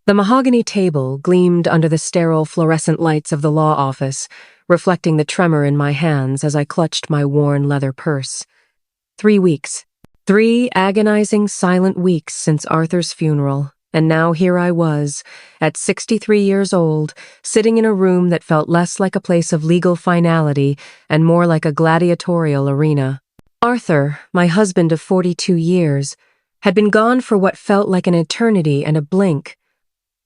The mahogany table gleamed under the sterile fluorescent lights of the law office, reflecting the tremor in my hands as I clutched my worn leather purse. 3 weeks. 3 agonizing, silent weeks since Arthur's funeral, and now here I was, at 63 years old, sitting in a room that felt less like a place of legal finality and more like a gladiatorial arena. Arthur, my husband of 42 years, had been gone for what felt like an eternity and a blink,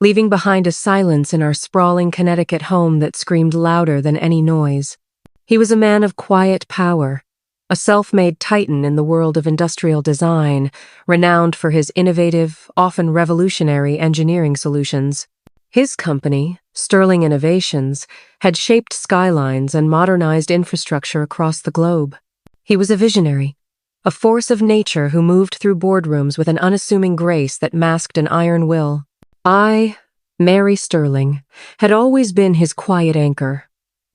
leaving behind a silence in our sprawling Connecticut home that screamed louder than any noise. He was a man of quiet power, a self-made titan in the world of industrial design, renowned for his innovative, often revolutionary engineering solutions. His company, Sterling Innovations, had shaped skylines and modernized infrastructure across the globe. He was a visionary, a force of nature who moved through boardrooms with an unassuming grace that masked an iron will. I, Mary Sterling, had always been his quiet anchor,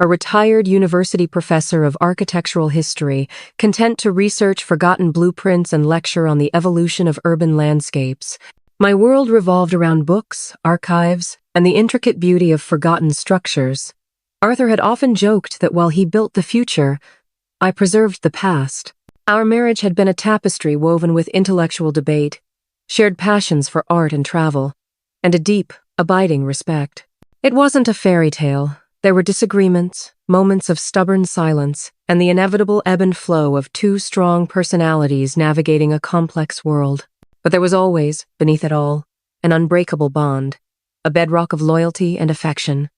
a retired university professor of architectural history, content to research forgotten blueprints and lecture on the evolution of urban landscapes. My world revolved around books, archives, and the intricate beauty of forgotten structures. Arthur had often joked that while he built the future, I preserved the past. Our marriage had been a tapestry woven with intellectual debate, shared passions for art and travel, and a deep, abiding respect. It wasn't a fairy tale. There were disagreements, moments of stubborn silence, and the inevitable ebb and flow of 2 strong personalities navigating a complex world. But there was always, beneath it all, an unbreakable bond, a bedrock of loyalty and affection.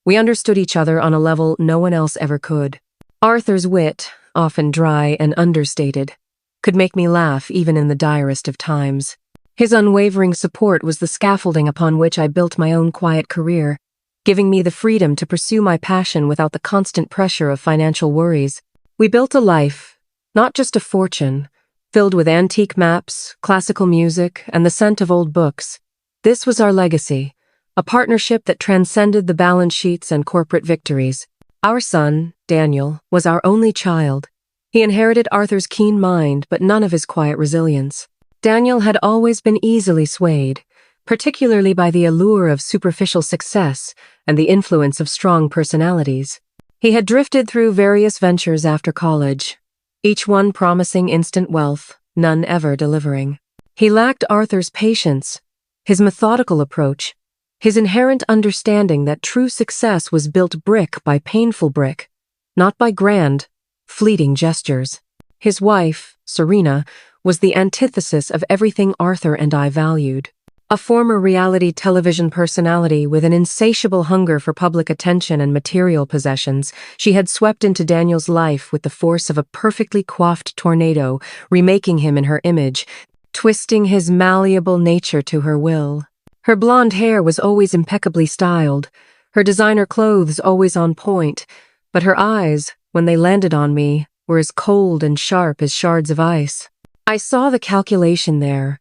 We understood each other on a level no one else ever could. Arthur's wit, often dry and understated, could make me laugh even in the direst of times. His unwavering support was the scaffolding upon which I built my own quiet career, giving me the freedom to pursue my passion without the constant pressure of financial worries. We built a life, not just a fortune, filled with antique maps, classical music, and the scent of old books. This was our legacy, a partnership that transcended the balance sheets and corporate victories. Our son, Daniel, was our only child. He inherited Arthur's keen mind, but none of his quiet resilience. Daniel had always been easily swayed, particularly by the allure of superficial success and the influence of strong personalities. He had drifted through various ventures after college, each one promising instant wealth, none ever delivering. He lacked Arthur's patience, his methodical approach, his inherent understanding that true success was built brick by painful brick, not by grand, fleeting gestures. His wife, Serena, was the antithesis of everything Arthur and I valued. A former reality television personality with an insatiable hunger for public attention and material possessions, she had swept into Daniel's life with the force of a perfectly coiffed tornado, remaking him in her image, twisting his malleable nature to her will. Her blonde hair was always impeccably styled, her designer clothes always on point, but her eyes, when they landed on me, were as cold and sharp as shards of ice. I saw the calculation there,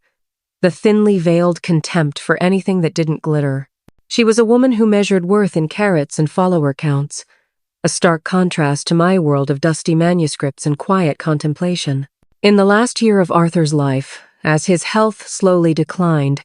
the thinly veiled contempt for anything that didn't glitter. She was a woman who measured worth in carats and follower counts, a stark contrast to my world of dusty manuscripts and quiet contemplation. In the last year of Arthur's life, as his health slowly declined,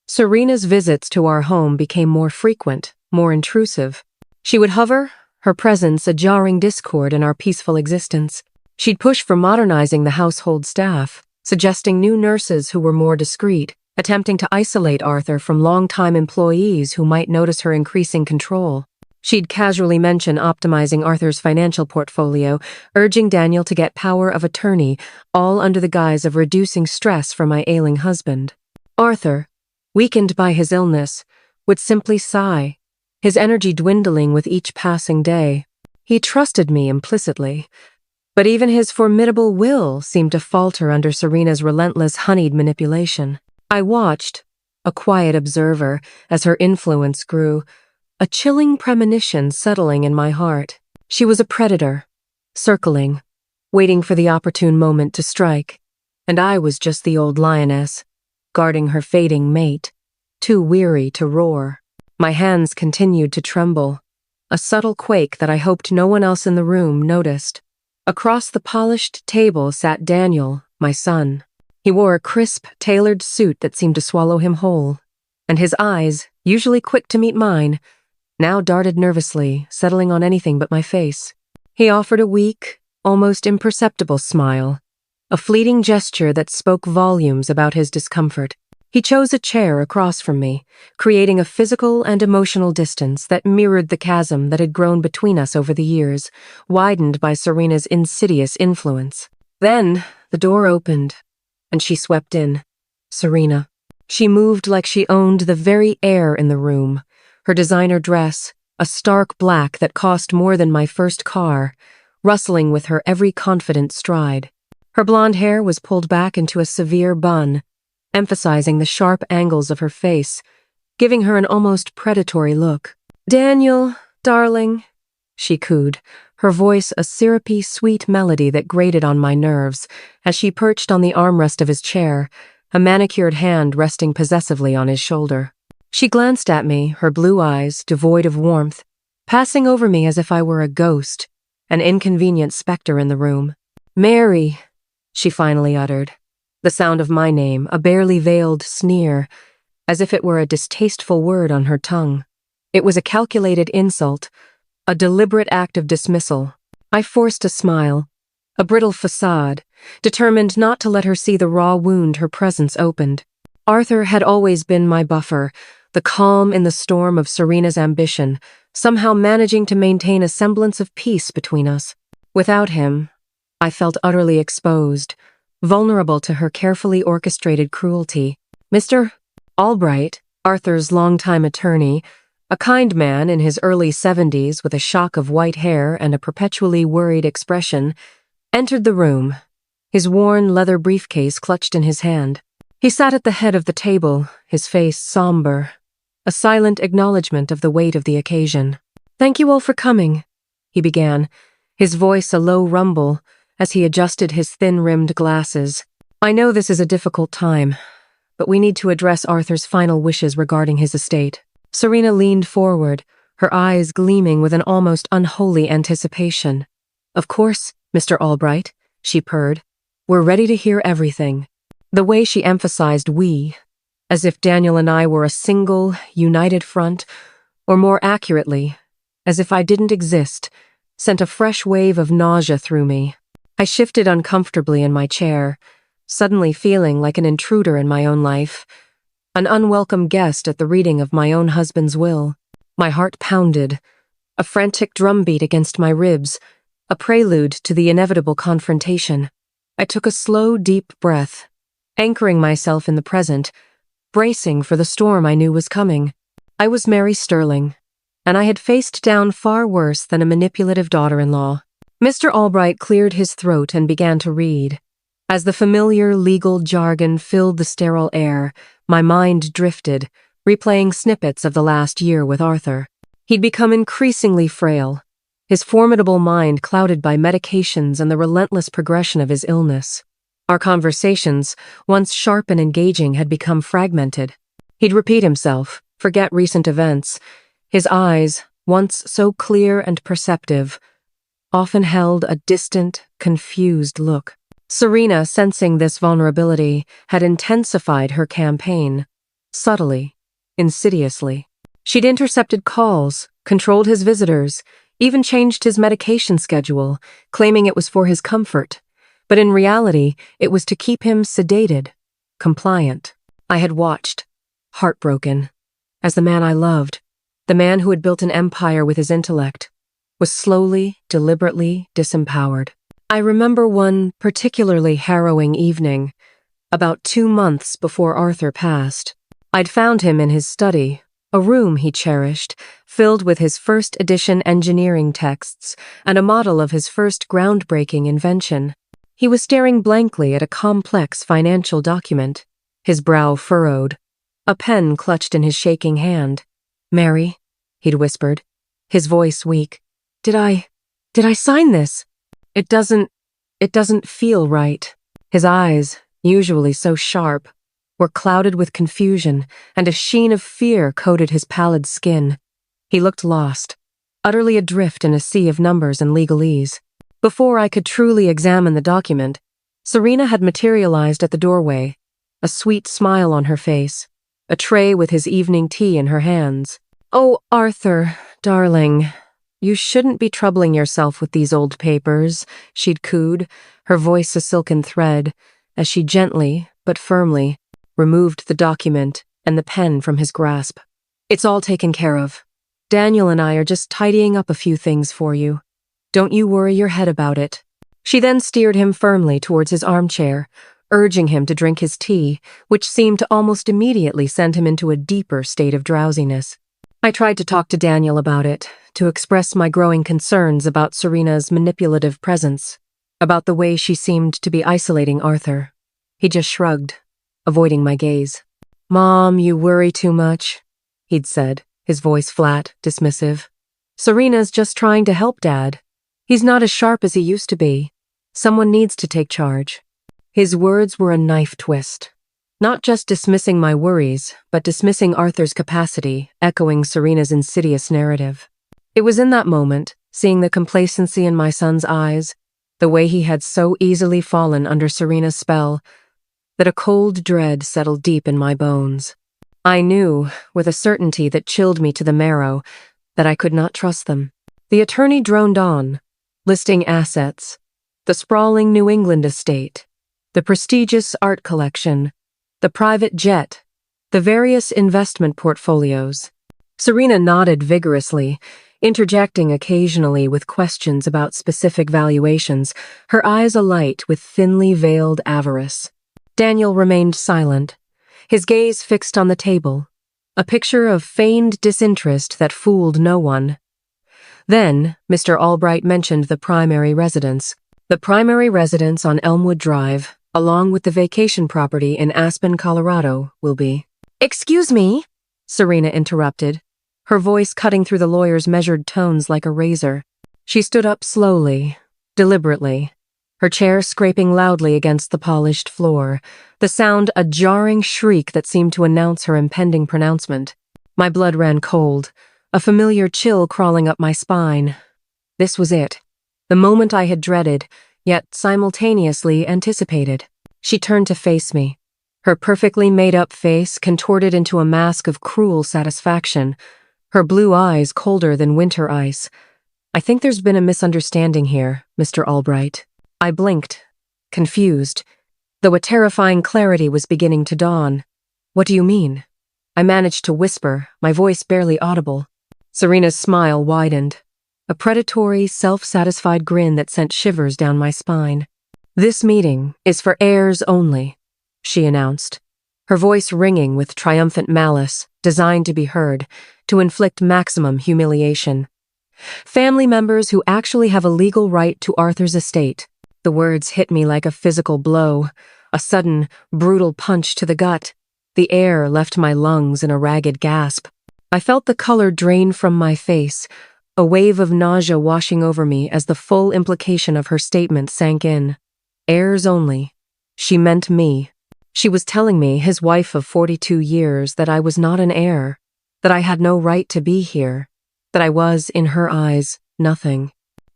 Serena's visits to our home became more frequent, more intrusive. She would hover, her presence a jarring discord in our peaceful existence. She'd push for modernizing the household staff, suggesting new nurses who were more discreet, attempting to isolate Arthur from long-time employees who might notice her increasing control. She'd casually mention optimizing Arthur's financial portfolio, urging Daniel to get power of attorney, all under the guise of reducing stress for my ailing husband. Arthur, weakened by his illness, would simply sigh, his energy dwindling with each passing day. He trusted me implicitly, but even his formidable will seemed to falter under Serena's relentless honeyed manipulation. I watched, a quiet observer, as her influence grew, a chilling premonition settling in my heart. She was a predator, circling, waiting for the opportune moment to strike, and I was just the old lioness, guarding her fading mate, too weary to roar. My hands continued to tremble, a subtle quake that I hoped no one else in the room noticed. Across the polished table sat Daniel, my son. He wore a crisp, tailored suit that seemed to swallow him whole, and his eyes, usually quick to meet mine, now darted nervously, settling on anything but my face. He offered a weak, almost imperceptible smile, a fleeting gesture that spoke volumes about his discomfort. He chose a chair across from me, creating a physical and emotional distance that mirrored the chasm that had grown between us over the years, widened by Serena's insidious influence. Then, the door opened, and she swept in. Serena. She moved like she owned the very air in the room. Her designer dress, a stark black that cost more than my first car, rustling with her every confident stride. Her blonde hair was pulled back into a severe bun, emphasizing the sharp angles of her face, giving her an almost predatory look. "Daniel, darling," she cooed, her voice a syrupy, sweet melody that grated on my nerves as she perched on the armrest of his chair, a manicured hand resting possessively on his shoulder. She glanced at me, her blue eyes, devoid of warmth, passing over me as if I were a ghost, an inconvenient specter in the room. "Mary," she finally uttered. The sound of my name, a barely veiled sneer, as if it were a distasteful word on her tongue. It was a calculated insult, a deliberate act of dismissal. I forced a smile, a brittle facade, determined not to let her see the raw wound her presence opened. Arthur had always been my buffer, the calm in the storm of Serena's ambition, somehow managing to maintain a semblance of peace between us. Without him, I felt utterly exposed, vulnerable to her carefully orchestrated cruelty. Mr. Albright, Arthur's longtime attorney, a kind man in his early 70s with a shock of white hair and a perpetually worried expression, entered the room, his worn leather briefcase clutched in his hand. He sat at the head of the table, his face somber, a silent acknowledgement of the weight of the occasion. "Thank you all for coming," he began, his voice a low rumble, as he adjusted his thin-rimmed glasses. "I know this is a difficult time, but we need to address Arthur's final wishes regarding his estate." Serena leaned forward, her eyes gleaming with an almost unholy anticipation. "Of course, Mr. Albright," she purred. "We're ready to hear everything." The way she emphasized "we," as if Daniel and I were a single, united front, or more accurately, as if I didn't exist, sent a fresh wave of nausea through me. I shifted uncomfortably in my chair, suddenly feeling like an intruder in my own life, an unwelcome guest at the reading of my own husband's will. My heart pounded, a frantic drumbeat against my ribs, a prelude to the inevitable confrontation. I took a slow, deep breath, anchoring myself in the present, bracing for the storm I knew was coming. I was Mary Sterling, and I had faced down far worse than a manipulative daughter-in-law. Mr. Albright cleared his throat and began to read. As the familiar legal jargon filled the sterile air, my mind drifted, replaying snippets of the last year with Arthur. He'd become increasingly frail, his formidable mind clouded by medications and the relentless progression of his illness. Our conversations, once sharp and engaging, had become fragmented. He'd repeat himself, forget recent events. His eyes, once so clear and perceptive, often held a distant, confused look. Serena, sensing this vulnerability, had intensified her campaign, subtly, insidiously. She'd intercepted calls, controlled his visitors, even changed his medication schedule, claiming it was for his comfort. But in reality, it was to keep him sedated, compliant. I had watched, heartbroken, as the man I loved, the man who had built an empire with his intellect, was slowly, deliberately disempowered. I remember one particularly harrowing evening, about 2 months before Arthur passed. I'd found him in his study, a room he cherished, filled with his first edition engineering texts and a model of his first groundbreaking invention. He was staring blankly at a complex financial document, his brow furrowed, a pen clutched in his shaking hand. "Mary," he'd whispered, his voice weak. Did I sign this? It doesn't feel right." His eyes, usually so sharp, were clouded with confusion, and a sheen of fear coated his pallid skin. He looked lost, utterly adrift in a sea of numbers and legalese. Before I could truly examine the document, Serena had materialized at the doorway, a sweet smile on her face. a tray with his evening tea in her hands. "Oh, Arthur, darling, you shouldn't be troubling yourself with these old papers," she'd cooed, her voice a silken thread, as she gently, but firmly, removed the document and the pen from his grasp. "It's all taken care of. Daniel and I are just tidying up a few things for you. Don't you worry your head about it." She then steered him firmly towards his armchair, urging him to drink his tea, which seemed to almost immediately send him into a deeper state of drowsiness. I tried to talk to Daniel about it, to express my growing concerns about Serena's manipulative presence, about the way she seemed to be isolating Arthur. He just shrugged, avoiding my gaze. "Mom, you worry too much," he'd said, his voice flat, dismissive. "Serena's just trying to help Dad. He's not as sharp as he used to be. Someone needs to take charge." His words were a knife twist. Not just dismissing my worries, but dismissing Arthur's capacity, echoing Serena's insidious narrative. It was in that moment, seeing the complacency in my son's eyes, the way he had so easily fallen under Serena's spell, that a cold dread settled deep in my bones. I knew, with a certainty that chilled me to the marrow, that I could not trust them. The attorney droned on, listing assets, the sprawling New England estate, the prestigious art collection, the private jet, the various investment portfolios. Serena nodded vigorously, interjecting occasionally with questions about specific valuations, her eyes alight with thinly veiled avarice. Daniel remained silent, his gaze fixed on the table, a picture of feigned disinterest that fooled no one. Then, Mr. Albright mentioned the primary residence. The primary residence on Elmwood Drive, along with the vacation property in Aspen, Colorado, will be. "Excuse me," Serena interrupted, her voice cutting through the lawyer's measured tones like a razor. She stood up slowly, deliberately, her chair scraping loudly against the polished floor, the sound a jarring shriek that seemed to announce her impending pronouncement. My blood ran cold, a familiar chill crawling up my spine. This was it. The moment I had dreaded, yet simultaneously anticipated. She turned to face me, her perfectly made-up face contorted into a mask of cruel satisfaction, her blue eyes colder than winter ice. "I think there's been a misunderstanding here, Mr. Albright." I blinked, confused, though a terrifying clarity was beginning to dawn. "What do you mean?" I managed to whisper, my voice barely audible. Serena's smile widened, a predatory, self-satisfied grin that sent shivers down my spine. "This meeting is for heirs only," she announced, her voice ringing with triumphant malice, designed to be heard, to inflict maximum humiliation. "Family members who actually have a legal right to Arthur's estate." The words hit me like a physical blow, a sudden, brutal punch to the gut. The air left my lungs in a ragged gasp. I felt the color drain from my face, a wave of nausea washing over me as the full implication of her statement sank in. Heirs only. She meant me. She was telling me, his wife of 42 years, that I was not an heir, that I had no right to be here, that I was, in her eyes, nothing.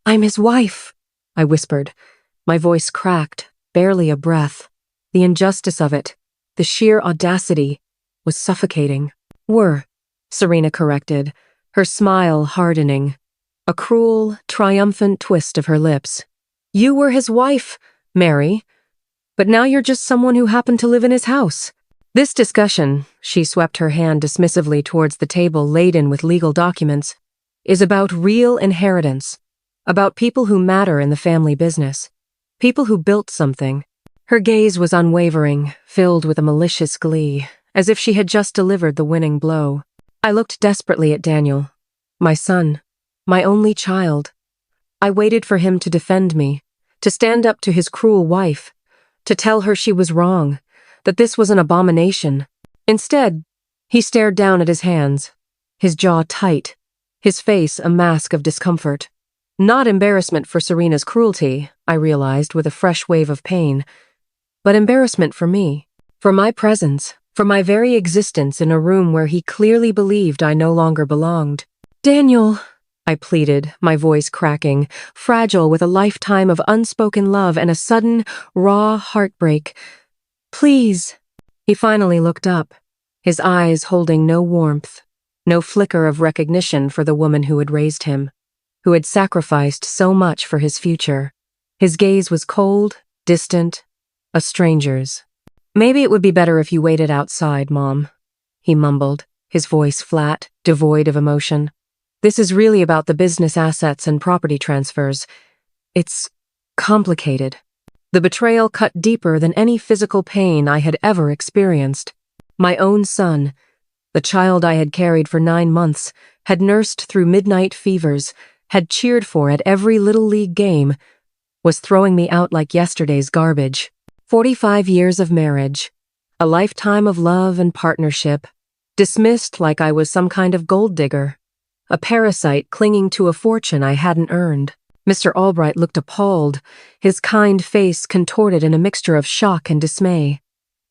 "I'm his wife," I whispered, my voice cracked, barely a breath. The injustice of it, the sheer audacity, was suffocating. "Were," Serena corrected, her smile hardening, a cruel, triumphant twist of her lips. "You were his wife, Mary, but now you're just someone who happened to live in his house." This discussion, she swept her hand dismissively towards the table laden with legal documents, is about real inheritance, about people who matter in the family business, people who built something. Her gaze was unwavering, filled with a malicious glee, as if she had just delivered the winning blow. I looked desperately at Daniel, my son, my only child. I waited for him to defend me, to stand up to his cruel wife, to tell her she was wrong, that this was an abomination. Instead, he stared down at his hands, his jaw tight, his face a mask of discomfort. Not embarrassment for Serena's cruelty, I realized with a fresh wave of pain, but embarrassment for me, for my presence, for my very existence in a room where he clearly believed I no longer belonged. "Daniel," I pleaded, my voice cracking, fragile with a lifetime of unspoken love and a sudden, raw heartbreak. "Please." He finally looked up, his eyes holding no warmth, no flicker of recognition for the woman who had raised him, who had sacrificed so much for his future. His gaze was cold, distant, a stranger's. "Maybe it would be better if you waited outside, Mom," he mumbled, his voice flat, devoid of emotion. "This is really about the business assets and property transfers. It's complicated." The betrayal cut deeper than any physical pain I had ever experienced. My own son, the child I had carried for 9 months, had nursed through midnight fevers, had cheered for at every Little League game, was throwing me out like yesterday's garbage. 45 years of marriage, a lifetime of love and partnership, dismissed like I was some kind of gold digger, a parasite clinging to a fortune I hadn't earned. Mr. Albright looked appalled, his kind face contorted in a mixture of shock and dismay.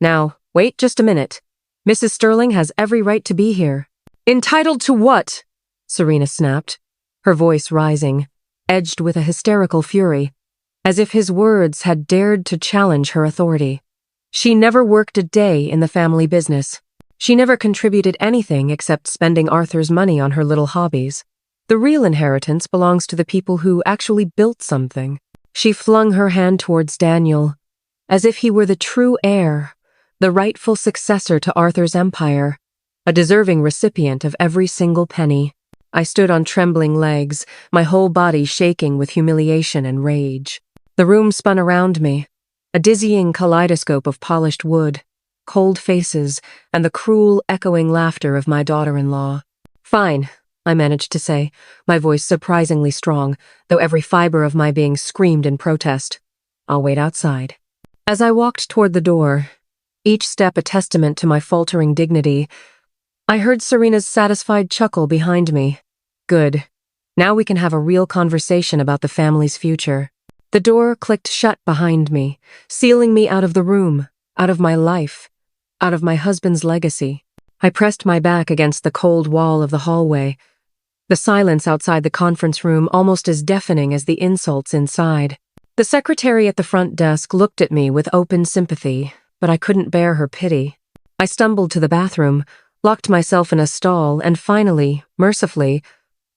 "Now, wait just a minute. Mrs. Sterling has every right to be here." "Entitled to what?" Serena snapped, her voice rising, edged with a hysterical fury, as if his words had dared to challenge her authority. "She never worked a day in the family business. She never contributed anything except spending Arthur's money on her little hobbies. The real inheritance belongs to the people who actually built something." She flung her hand towards Daniel, as if he were the true heir, the rightful successor to Arthur's empire, a deserving recipient of every single penny. I stood on trembling legs, my whole body shaking with humiliation and rage. The room spun around me, a dizzying kaleidoscope of polished wood, cold faces, and the cruel, echoing laughter of my daughter-in-law. "Fine," I managed to say, my voice surprisingly strong, though every fiber of my being screamed in protest. "I'll wait outside." As I walked toward the door, each step a testament to my faltering dignity, I heard Serena's satisfied chuckle behind me. Good. Now we can have a real conversation about the family's future. The door clicked shut behind me, sealing me out of the room, out of my life, out of my husband's legacy. I pressed my back against the cold wall of the hallway, the silence outside the conference room almost as deafening as the insults inside. The secretary at the front desk looked at me with open sympathy, but I couldn't bear her pity. I stumbled to the bathroom, locked myself in a stall, and finally, mercifully,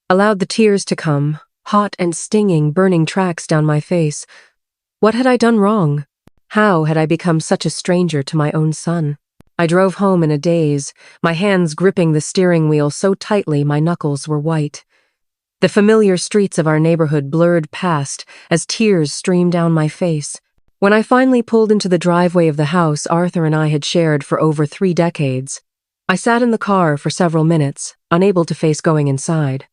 allowed the tears to come, hot and stinging, burning tracks down my face. What had I done wrong? How had I become such a stranger to my own son? I drove home in a daze, my hands gripping the steering wheel so tightly my knuckles were white. The familiar streets of our neighborhood blurred past as tears streamed down my face. When I finally pulled into the driveway of the house Arthur and I had shared for over 3 decades, I sat in the car for several minutes, unable to face going inside.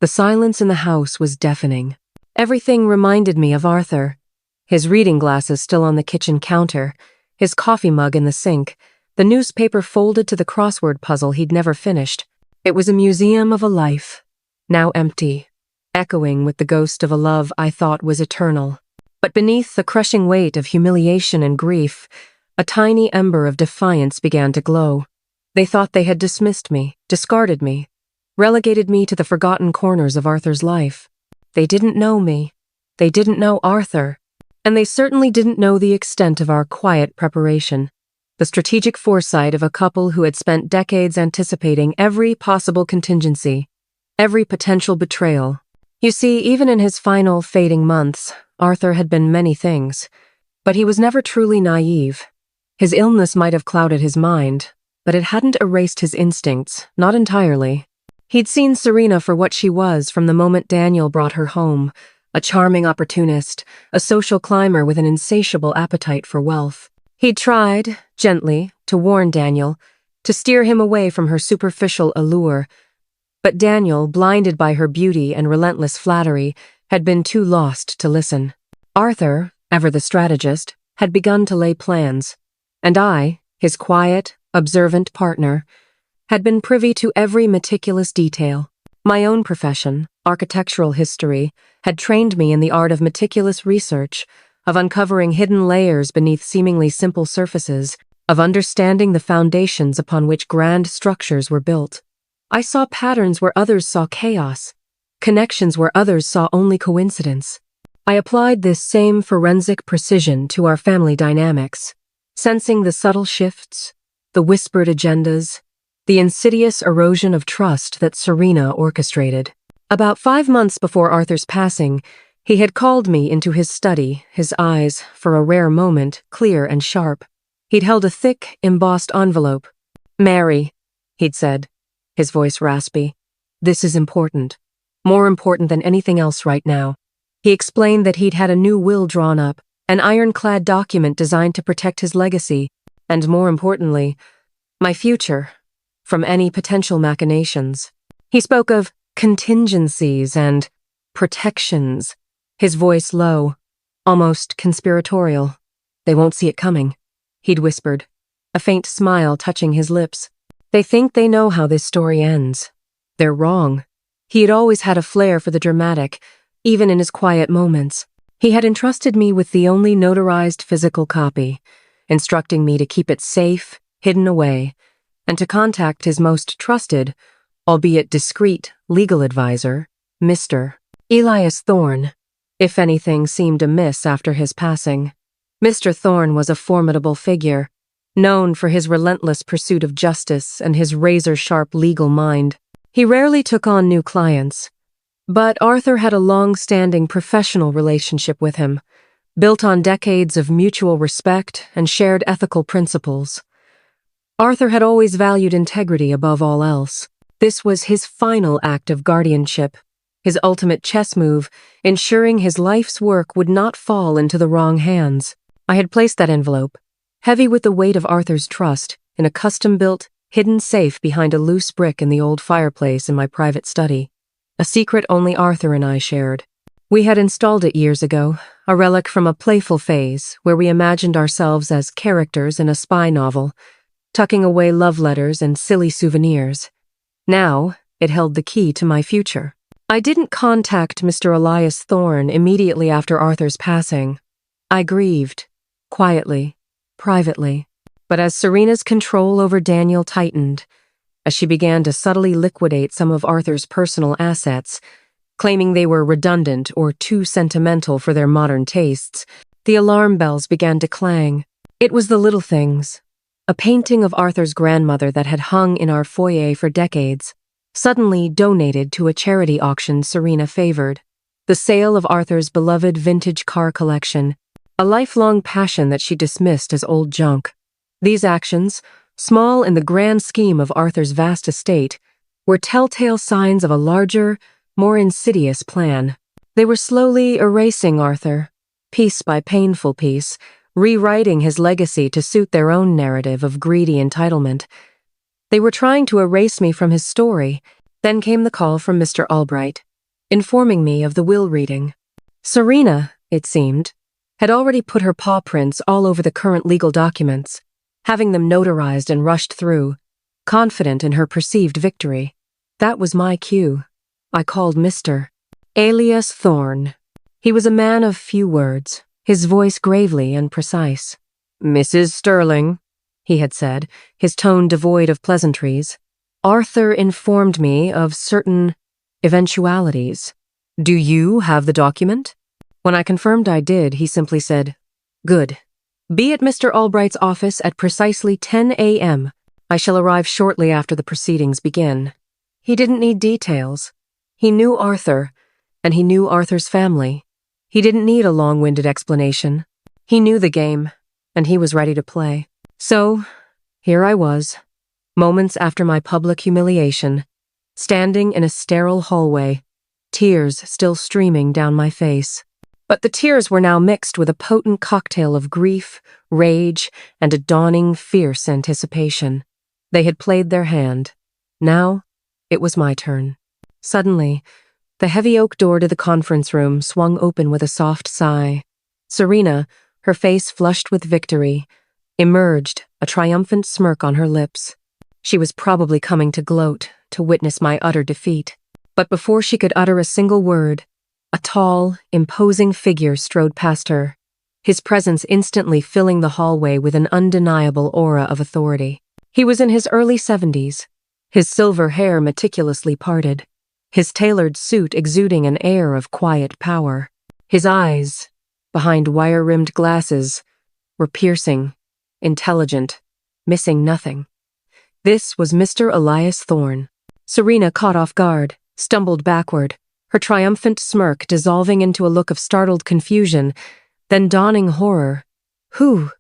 The silence in the house was deafening. Everything reminded me of Arthur. His reading glasses still on the kitchen counter, his coffee mug in the sink, the newspaper folded to the crossword puzzle he'd never finished. It was a museum of a life, now empty, echoing with the ghost of a love I thought was eternal. But beneath the crushing weight of humiliation and grief, a tiny ember of defiance began to glow. They thought they had dismissed me, discarded me, relegated me to the forgotten corners of Arthur's life. They didn't know me. They didn't know Arthur. And they certainly didn't know the extent of our quiet preparation, the strategic foresight of a couple who had spent decades anticipating every possible contingency, every potential betrayal. You see, even in his final fading months, Arthur had been many things, but he was never truly naive. His illness might have clouded his mind, but it hadn't erased his instincts, not entirely. He'd seen Serena for what she was from the moment Daniel brought her home, a charming opportunist, a social climber with an insatiable appetite for wealth. He'd tried, gently, to warn Daniel, to steer him away from her superficial allure, but Daniel, blinded by her beauty and relentless flattery, had been too lost to listen. Arthur, ever the strategist, had begun to lay plans, and I, his quiet, observant partner, had been privy to every meticulous detail. My own profession, architectural history, had trained me in the art of meticulous research, of uncovering hidden layers beneath seemingly simple surfaces, of understanding the foundations upon which grand structures were built. I saw patterns where others saw chaos, connections where others saw only coincidence. I applied this same forensic precision to our family dynamics, sensing the subtle shifts, the whispered agendas, the insidious erosion of trust that Serena orchestrated. About 5 months before Arthur's passing, he had called me into his study, his eyes, for a rare moment, clear and sharp. He'd held a thick, embossed envelope. "Mary," he'd said, his voice raspy, "this is important. More important than anything else right now." He explained that he'd had a new will drawn up, an ironclad document designed to protect his legacy, and more importantly, my future, from any potential machinations. He spoke of contingencies and protections, his voice low, almost conspiratorial. "They won't see it coming," he'd whispered, a faint smile touching his lips. "They think they know how this story ends. They're wrong." He had always had a flair for the dramatic, even in his quiet moments. He had entrusted me with the only notarized physical copy, instructing me to keep it safe, hidden away, and to contact his most trusted, albeit discreet, legal advisor, Mr. Elias Thorne, if anything seemed amiss after his passing. Mr. Thorne was a formidable figure, known for his relentless pursuit of justice and his razor-sharp legal mind. He rarely took on new clients, but Arthur had a long-standing professional relationship with him, built on decades of mutual respect and shared ethical principles. Arthur had always valued integrity above all else. This was his final act of guardianship, his ultimate chess move, ensuring his life's work would not fall into the wrong hands. I had placed that envelope, heavy with the weight of Arthur's trust, in a custom-built, hidden safe behind a loose brick in the old fireplace in my private study, a secret only Arthur and I shared. We had installed it years ago, a relic from a playful phase where we imagined ourselves as characters in a spy novel, tucking away love letters and silly souvenirs. Now, it held the key to my future. I didn't contact Mr. Elias Thorne immediately after Arthur's passing. I grieved, quietly, privately. But as Serena's control over Daniel tightened, as she began to subtly liquidate some of Arthur's personal assets, claiming they were redundant or too sentimental for their modern tastes, the alarm bells began to clang. It was the little things. A painting of Arthur's grandmother that had hung in our foyer for decades, suddenly donated to a charity auction Serena favored. The sale of Arthur's beloved vintage car collection, a lifelong passion that she dismissed as old junk. These actions, small in the grand scheme of Arthur's vast estate, were telltale signs of a larger, more insidious plan. They were slowly erasing Arthur, piece by painful piece, rewriting his legacy to suit their own narrative of greedy entitlement. They were trying to erase me from his story. Then came the call from Mr. Albright, informing me of the will reading. Serena, it seemed, had already put her paw prints all over the current legal documents, having them notarized and rushed through, confident in her perceived victory. That was my cue. I called Mr. Elias Thorne. He was a man of few words, his voice gravely and precise. "Mrs. Sterling," he had said, his tone devoid of pleasantries, "Arthur informed me of certain eventualities. Do you have the document?" When I confirmed I did, he simply said, "Good. Be at Mr. Albright's office at precisely 10 a.m. I shall arrive shortly after the proceedings begin." He didn't need details. He knew Arthur, and he knew Arthur's family. He didn't need a long-winded explanation. He knew the game, and he was ready to play. So, here I was, moments after my public humiliation, standing in a sterile hallway, tears still streaming down my face. But the tears were now mixed with a potent cocktail of grief, rage, and a dawning, fierce anticipation. They had played their hand. Now, it was my turn. Suddenly, the heavy oak door to the conference room swung open with a soft sigh. Serena, her face flushed with victory, emerged, a triumphant smirk on her lips. She was probably coming to gloat, to witness my utter defeat. But before she could utter a single word, a tall, imposing figure strode past her, his presence instantly filling the hallway with an undeniable aura of authority. He was in his early 70s, his silver hair meticulously parted, his tailored suit exuding an air of quiet power. His eyes, behind wire-rimmed glasses, were piercing, intelligent, missing nothing. This was Mr. Elias Thorne. Serena, caught off guard, stumbled backward, her triumphant smirk dissolving into a look of startled confusion, then dawning horror. Who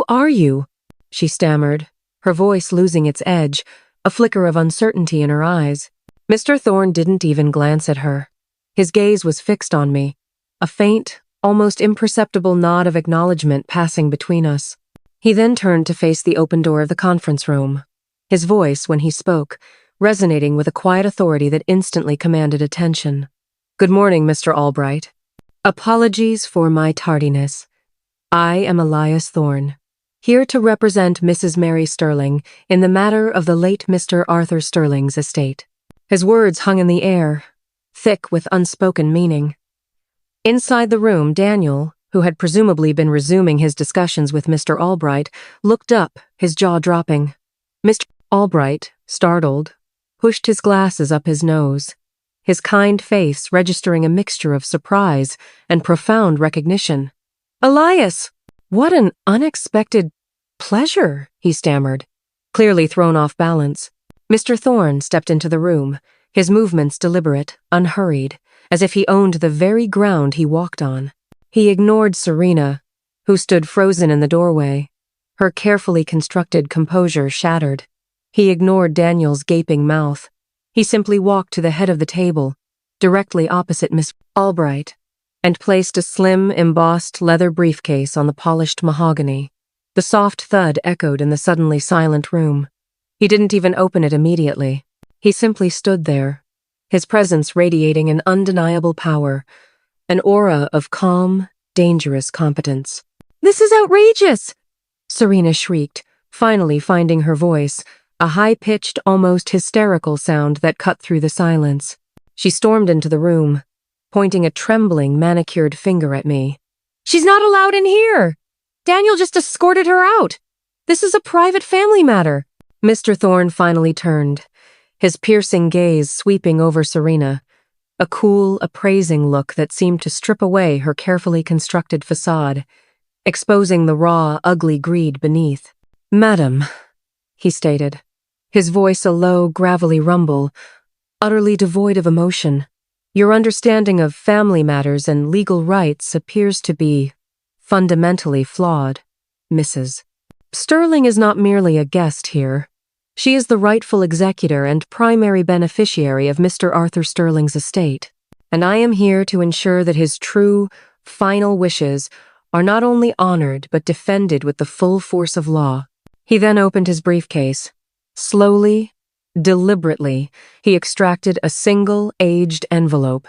are you?" she stammered, her voice losing its edge, a flicker of uncertainty in her eyes. Mr. Thorne didn't even glance at her. His gaze was fixed on me, a faint, almost imperceptible nod of acknowledgement passing between us. He then turned to face the open door of the conference room, his voice, when he spoke, resonating with a quiet authority that instantly commanded attention. "Good morning, Mr. Albright. Apologies for my tardiness. I am Elias Thorne, here to represent Mrs. Mary Sterling in the matter of the late Mr. Arthur Sterling's estate." His words hung in the air, thick with unspoken meaning. Inside the room, Daniel, who had presumably been resuming his discussions with Mr. Albright, looked up, his jaw dropping. Mr. Albright, startled, pushed his glasses up his nose, his kind face registering a mixture of surprise and profound recognition. "Elias, what an unexpected pleasure," he stammered, clearly thrown off balance. Mr. Thorne stepped into the room, his movements deliberate, unhurried, as if he owned the very ground he walked on. He ignored Serena, who stood frozen in the doorway, her carefully constructed composure shattered. He ignored Daniel's gaping mouth. He simply walked to the head of the table, directly opposite Miss Albright, and placed a slim, embossed leather briefcase on the polished mahogany. The soft thud echoed in the suddenly silent room. He didn't even open it immediately. He simply stood there, his presence radiating an undeniable power, an aura of calm, dangerous competence. "This is outrageous!" Serena shrieked, finally finding her voice, a high-pitched, almost hysterical sound that cut through the silence. She stormed into the room, pointing a trembling, manicured finger at me. "She's not allowed in here! Daniel just escorted her out! This is a private family matter!" Mr. Thorne finally turned, his piercing gaze sweeping over Serena, a cool, appraising look that seemed to strip away her carefully constructed facade, exposing the raw, ugly greed beneath. "Madam," he stated, his voice a low, gravelly rumble, utterly devoid of emotion, "your understanding of family matters and legal rights appears to be fundamentally flawed, Mrs. Sterling is not merely a guest here. She is the rightful executor and primary beneficiary of Mr. Arthur Sterling's estate, and I am here to ensure that his true, final wishes are not only honored but defended with the full force of law." He then opened his briefcase. Slowly, deliberately, he extracted a single, aged envelope.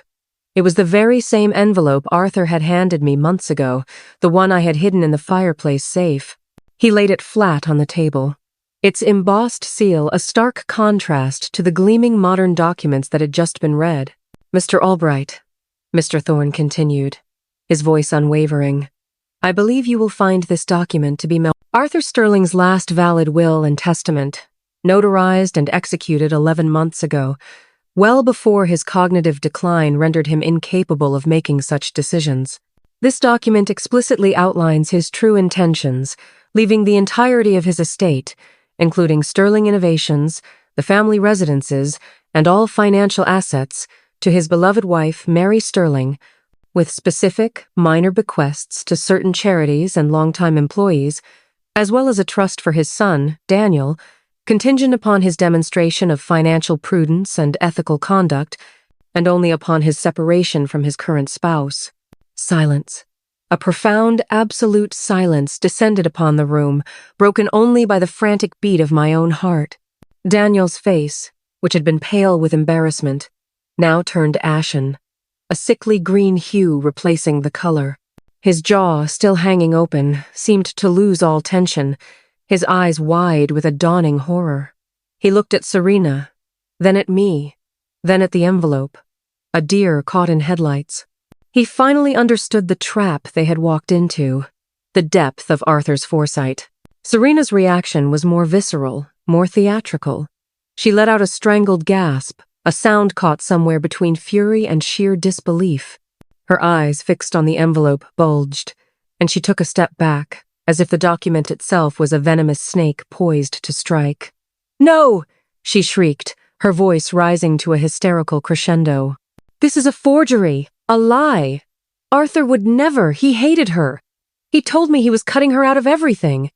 It was the very same envelope Arthur had handed me months ago, the one I had hidden in the fireplace safe. He laid it flat on the table, its embossed seal a stark contrast to the gleaming modern documents that had just been read. "Mr. Albright," Mr. Thorne continued, his voice unwavering, "I believe you will find this document to be Arthur Sterling's last valid will and testament, notarized and executed 11 months ago, well before his cognitive decline rendered him incapable of making such decisions. This document explicitly outlines his true intentions, leaving the entirety of his estate, including Sterling Innovations, the family residences, and all financial assets, to his beloved wife, Mary Sterling, with specific, minor bequests to certain charities and longtime employees, as well as a trust for his son, Daniel, contingent upon his demonstration of financial prudence and ethical conduct, and only upon his separation from his current spouse. Silence. A profound, absolute silence descended upon the room, broken only by the frantic beat of my own heart. Daniel's face, which had been pale with embarrassment, now turned ashen, a sickly green hue replacing the color. His jaw, still hanging open, seemed to lose all tension, his eyes wide with a dawning horror. He looked at Serena, then at me, then at the envelope, a deer caught in headlights. He finally understood the trap they had walked into, the depth of Arthur's foresight. Serena's reaction was more visceral, more theatrical. She let out a strangled gasp, a sound caught somewhere between fury and sheer disbelief. Her eyes, fixed on the envelope, bulged, and she took a step back, as if the document itself was a venomous snake poised to strike. No! She shrieked, her voice rising to a hysterical crescendo. This is a forgery, a lie. Arthur would never, he hated her. He told me he was cutting her out of everything.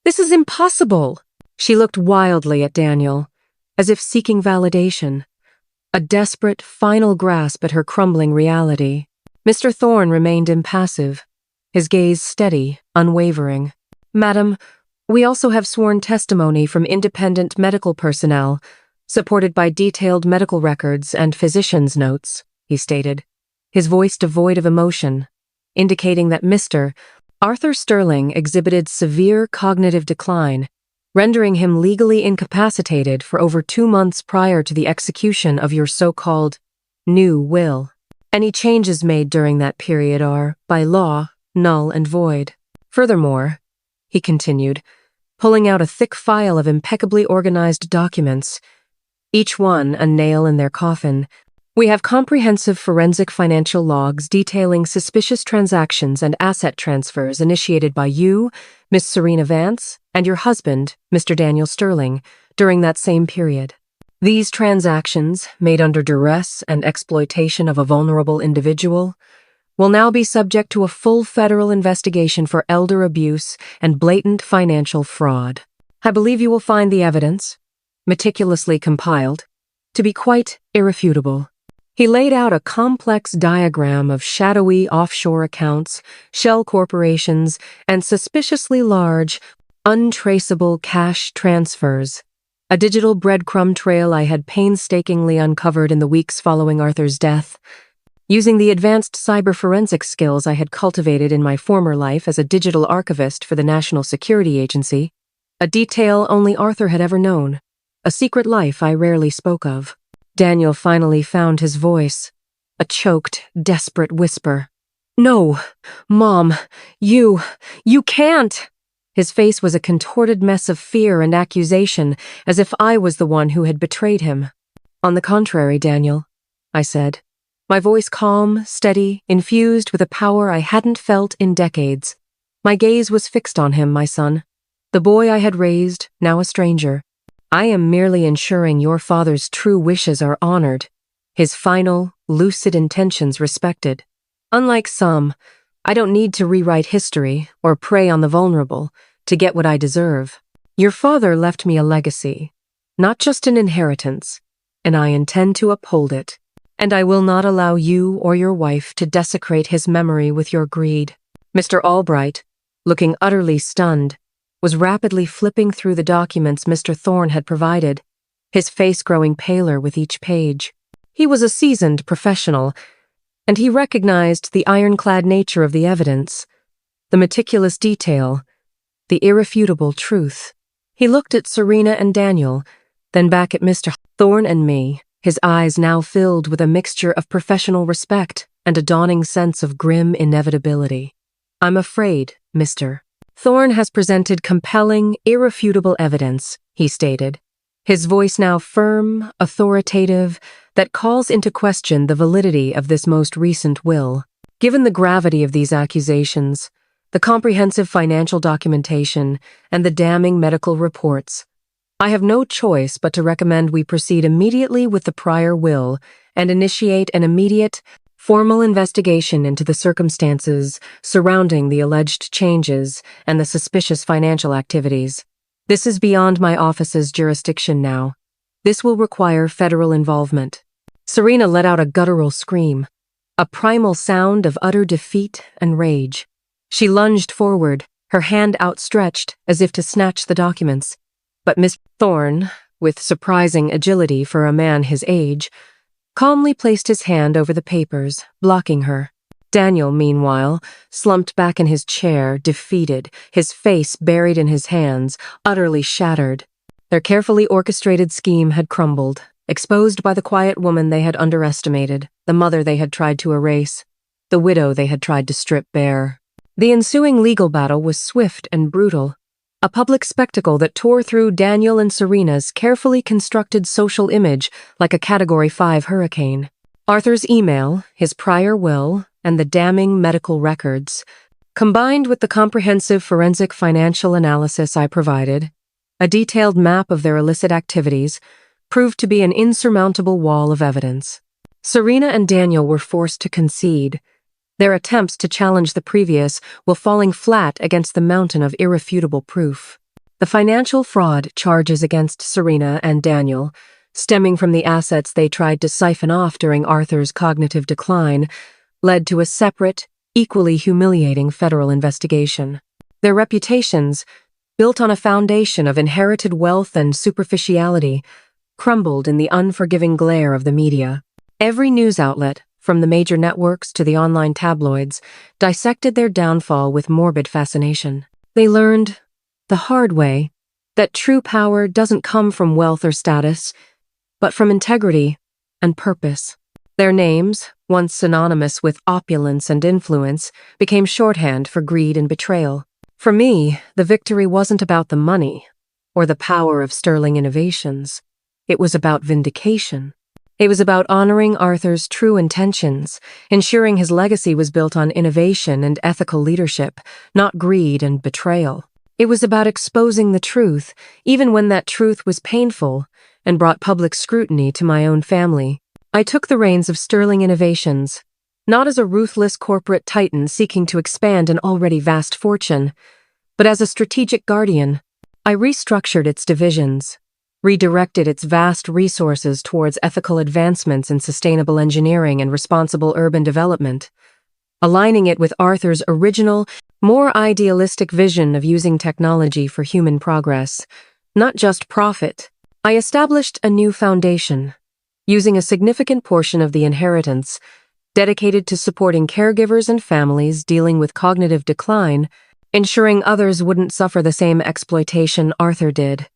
This is impossible. She looked wildly at Daniel, as if seeking validation. A desperate, final grasp at her crumbling reality. Mr. Thorne remained impassive, his gaze steady, unwavering. Madam, we also have sworn testimony from independent medical personnel, supported by detailed medical records and physician's notes, he stated, his voice devoid of emotion, indicating that Mr. Arthur Sterling exhibited severe cognitive decline, rendering him legally incapacitated for over 2 months prior to the execution of your so-called new will. Any changes made during that period are, by law, null and void. Furthermore, he continued, pulling out a thick file of impeccably organized documents, each one a nail in their coffin, we have comprehensive forensic financial logs detailing suspicious transactions and asset transfers initiated by you, Miss Serena Vance, and your husband, Mr. Daniel Sterling, during that same period. These transactions, made under duress and exploitation of a vulnerable individual, will now be subject to a full federal investigation for elder abuse and blatant financial fraud. I believe you will find the evidence, meticulously compiled, to be quite irrefutable. He laid out a complex diagram of shadowy offshore accounts, shell corporations, and suspiciously large, untraceable cash transfers, a digital breadcrumb trail I had painstakingly uncovered in the weeks following Arthur's death. Using the advanced cyber forensic skills I had cultivated in my former life as a digital archivist for the National Security Agency, a detail only Arthur had ever known, a secret life I rarely spoke of. Daniel finally found his voice, a choked, desperate whisper. No, Mom, you can't! His face was a contorted mess of fear and accusation, as if I was the one who had betrayed him. On the contrary, Daniel, I said, my voice calm, steady, infused with a power I hadn't felt in decades. My gaze was fixed on him, my son, the boy I had raised, now a stranger. I am merely ensuring your father's true wishes are honored, his final, lucid intentions respected. Unlike some, I don't need to rewrite history or prey on the vulnerable to get what I deserve. Your father left me a legacy, not just an inheritance, and I intend to uphold it. And I will not allow you or your wife to desecrate his memory with your greed. Mr. Albright, looking utterly stunned, was rapidly flipping through the documents Mr. Thorne had provided, his face growing paler with each page. He was a seasoned professional, and he recognized the ironclad nature of the evidence, the meticulous detail, the irrefutable truth. He looked at Serena and Daniel, then back at Mr. Thorne and me, his eyes now filled with a mixture of professional respect and a dawning sense of grim inevitability. I'm afraid, Mr. Thorne has presented compelling, irrefutable evidence, he stated, his voice now firm, authoritative, that calls into question the validity of this most recent will. Given the gravity of these accusations, the comprehensive financial documentation, and the damning medical reports, I have no choice but to recommend we proceed immediately with the prior will and initiate an immediate, formal investigation into the circumstances surrounding the alleged changes and the suspicious financial activities. This is beyond my office's jurisdiction now. This will require federal involvement. Serena let out a guttural scream, a primal sound of utter defeat and rage. She lunged forward, her hand outstretched as if to snatch the documents. But Miss Thorne, with surprising agility for a man his age, calmly placed his hand over the papers, blocking her. Daniel, meanwhile, slumped back in his chair, defeated, his face buried in his hands, utterly shattered. Their carefully orchestrated scheme had crumbled, exposed by the quiet woman they had underestimated, the mother they had tried to erase, the widow they had tried to strip bare. The ensuing legal battle was swift and brutal, a public spectacle that tore through Daniel and Serena's carefully constructed social image like a Category 5 hurricane. Arthur's email, his prior will, and the damning medical records, combined with the comprehensive forensic financial analysis I provided, A detailed map of their illicit activities proved to be an insurmountable wall of evidence. Serena and Daniel were forced to concede, their attempts to challenge the previous while falling flat against the mountain of irrefutable proof. The financial fraud charges against Serena and Daniel, stemming from the assets they tried to siphon off during Arthur's cognitive decline, led to a separate, equally humiliating federal investigation. Their reputations, built on a foundation of inherited wealth and superficiality, crumbled in the unforgiving glare of the media. Every news outlet, from the major networks to the online tabloids, dissected their downfall with morbid fascination. They learned, the hard way, that true power doesn't come from wealth or status, but from integrity and purpose. Their names, once synonymous with opulence and influence, became shorthand for greed and betrayal. For me, the victory wasn't about the money or the power of sterling innovations. It was about vindication. It was about honoring Arthur's true intentions, ensuring his legacy was built on innovation and ethical leadership, not greed and betrayal. It was about exposing the truth, even when that truth was painful and brought public scrutiny to my own family. I took the reins of Sterling Innovations, not as a ruthless corporate titan seeking to expand an already vast fortune, but as a strategic guardian. I restructured its divisions, redirected its vast resources towards ethical advancements in sustainable engineering and responsible urban development, aligning it with Arthur's original, more idealistic vision of using technology for human progress, not just profit. I established a new foundation, using a significant portion of the inheritance, dedicated to supporting caregivers and families dealing with cognitive decline, ensuring others wouldn't suffer the same exploitation Arthur did.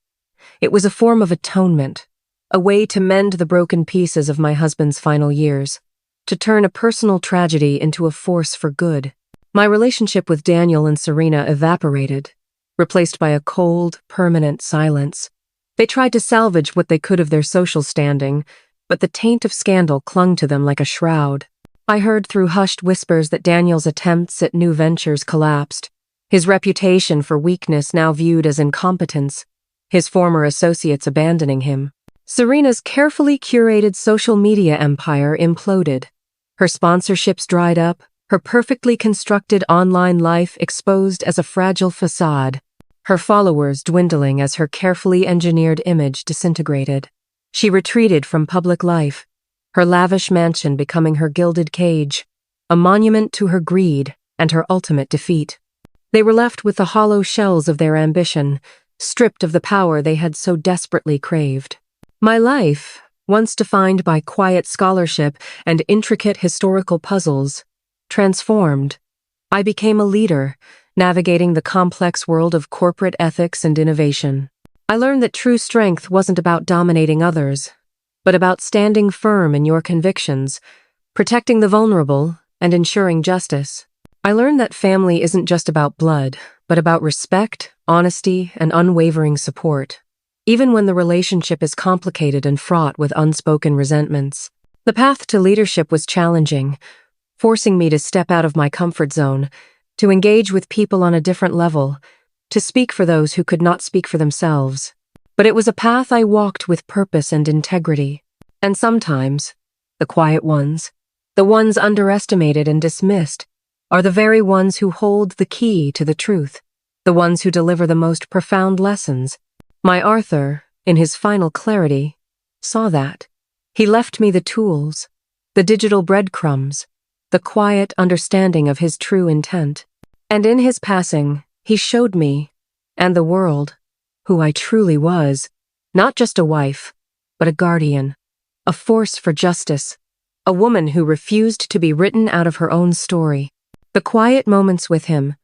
It was a form of atonement, a way to mend the broken pieces of my husband's final years, to turn a personal tragedy into a force for good. My relationship with Daniel and Serena evaporated, replaced by a cold, permanent silence. They tried to salvage what they could of their social standing, but the taint of scandal clung to them like a shroud. I heard through hushed whispers that Daniel's attempts at new ventures collapsed, his reputation for weakness now viewed as incompetence, his former associates abandoning him. Serena's carefully curated social media empire imploded. Her sponsorships dried up, her perfectly constructed online life exposed as a fragile facade, her followers dwindling as her carefully engineered image disintegrated. She retreated from public life, her lavish mansion becoming her gilded cage, a monument to her greed and her ultimate defeat. They were left with the hollow shells of their ambition, stripped of the power they had so desperately craved. My life, once defined by quiet scholarship and intricate historical puzzles, transformed. I became a leader, navigating the complex world of corporate ethics and innovation. I learned that true strength wasn't about dominating others, but about standing firm in your convictions, protecting the vulnerable, and ensuring justice. I learned that family isn't just about blood, but about respect, honesty, and unwavering support, even when the relationship is complicated and fraught with unspoken resentments. The path to leadership was challenging, forcing me to step out of my comfort zone, to engage with people on a different level, to speak for those who could not speak for themselves. But it was a path I walked with purpose and integrity. And sometimes, the quiet ones, the ones underestimated and dismissed, are the very ones who hold the key to the truth, the ones who deliver the most profound lessons. My Arthur, in his final clarity, saw that. He left me the tools, the digital breadcrumbs, the quiet understanding of his true intent. And in his passing, he showed me, and the world, who I truly was, not just a wife, but a guardian, a force for justice, a woman who refused to be written out of her own story. The quiet moments with him,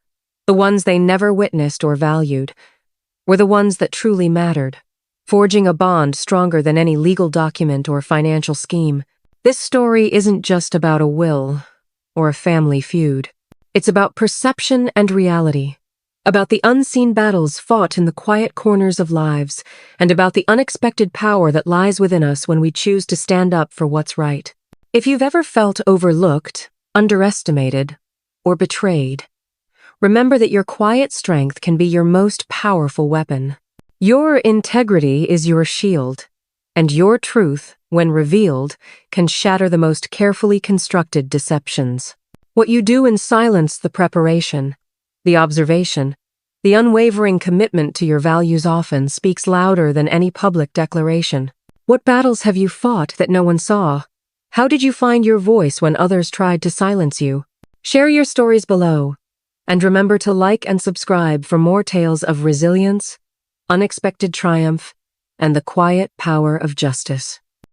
the ones they never witnessed or valued, were the ones that truly mattered, forging a bond stronger than any legal document or financial scheme. This story isn't just about a will or a family feud. It's about perception and reality, about the unseen battles fought in the quiet corners of lives, and about the unexpected power that lies within us when we choose to stand up for what's right. If you've ever felt overlooked, underestimated, or betrayed, remember that your quiet strength can be your most powerful weapon. Your integrity is your shield, and your truth, when revealed, can shatter the most carefully constructed deceptions. What you do in silence, the preparation, the observation, the unwavering commitment to your values often speaks louder than any public declaration. What battles have you fought that no one saw? How did you find your voice when others tried to silence you? Share your stories below, and remember to like and subscribe for more tales of resilience, unexpected triumph, and the quiet power of justice.